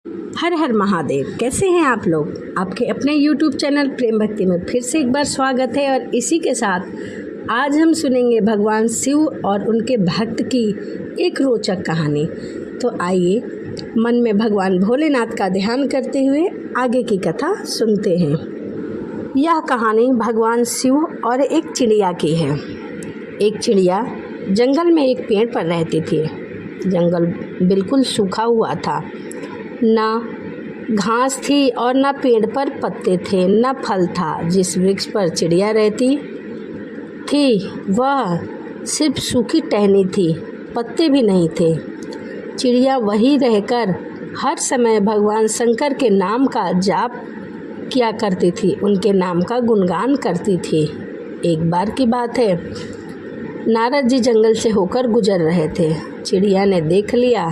हर हर महादेव। कैसे हैं आप लोग? आपके अपने YouTube चैनल प्रेम भक्ति में फिर से एक बार स्वागत है। और इसी के साथ आज हम सुनेंगे भगवान शिव और उनके भक्त की एक रोचक कहानी। तो आइए मन में भगवान भोलेनाथ का ध्यान करते हुए आगे की कथा सुनते हैं। यह कहानी भगवान शिव और एक चिड़िया की है। एक चिड़िया जंगल में एक पेड़ पर रहती थी। जंगल बिल्कुल सूखा हुआ था, न घास थी और न पेड़ पर पत्ते थे, न फल था। जिस वृक्ष पर चिड़िया रहती थी वह सिर्फ सूखी टहनी थी, पत्ते भी नहीं थे। चिड़िया वहीं रहकर हर समय भगवान शंकर के नाम का जाप किया करती थी, उनके नाम का गुणगान करती थी। एक बार की बात है, नारद जी जंगल से होकर गुजर रहे थे। चिड़िया ने देख लिया,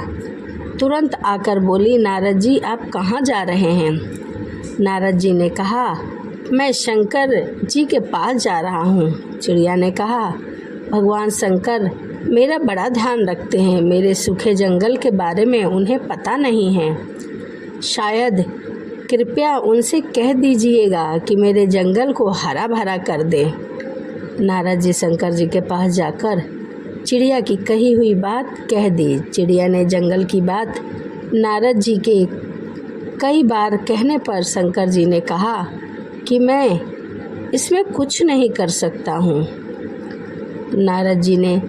तुरंत आकर बोली, नारद जी आप कहाँ जा रहे हैं? नारद जी ने कहा, मैं शंकर जी के पास जा रहा हूँ। चिड़िया ने कहा, भगवान शंकर मेरा बड़ा ध्यान रखते हैं, मेरे सूखे जंगल के बारे में उन्हें पता नहीं है। शायद कृपया उनसे कह दीजिएगा कि मेरे जंगल को हरा भरा कर दे। नारद जी शंकर जी के पास जाकर चिड़िया की कही हुई बात कह दी। चिड़िया ने जंगल की बात नारद जी के कई बार कहने पर शंकर जी ने कहा कि मैं इसमें कुछ नहीं कर सकता हूँ। नारद जी ने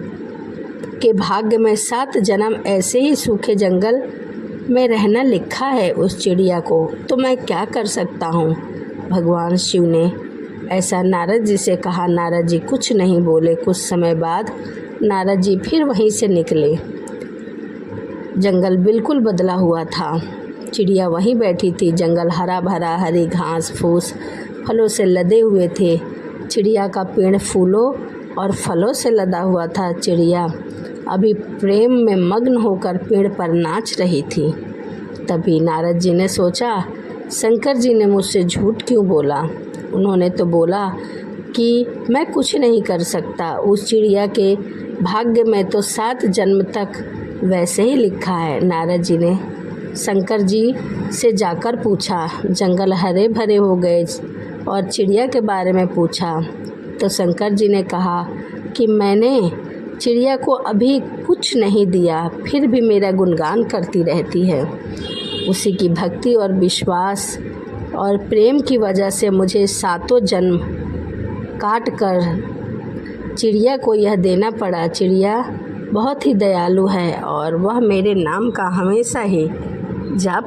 के भाग्य में 7 जन्म ऐसे ही सूखे जंगल में रहना लिखा है उस चिड़िया को, तो मैं क्या कर सकता हूँ? भगवान शिव ने ऐसा नारद जी से कहा। नारद जी कुछ नहीं बोले। कुछ समय बाद नारद जी फिर वहीं से निकले। जंगल बिल्कुल बदला हुआ था। चिड़िया वहीं बैठी थी। जंगल हरा भरा, हरी घास फूस फलों से लदे हुए थे। चिड़िया का पेड़ फूलों और फलों से लदा हुआ था। चिड़िया अभी प्रेम में मग्न होकर पेड़ पर नाच रही थी। तभी नारद जी ने सोचा, शंकर जी ने मुझसे झूठ क्यों बोला? उन्होंने तो बोला कि मैं कुछ नहीं कर सकता। उस चिड़िया के भाग्य में तो 7 जन्म तक वैसे ही लिखा है। नारद जी ने शंकर जी से जाकर पूछा। जंगल हरे भरे हो गए और चिड़िया के बारे में पूछा तो शंकर जी ने कहा कि मैंने चिड़िया को अभी कुछ नहीं दिया, फिर भी मेरा गुणगान करती रहती है। उसी की भक्ति और विश्वास और प्रेम की वजह से मुझे 7 जन्म काट कर चिड़िया को यह देना पड़ा। चिड़िया बहुत ही दयालु है और वह मेरे नाम का हमेशा ही जाप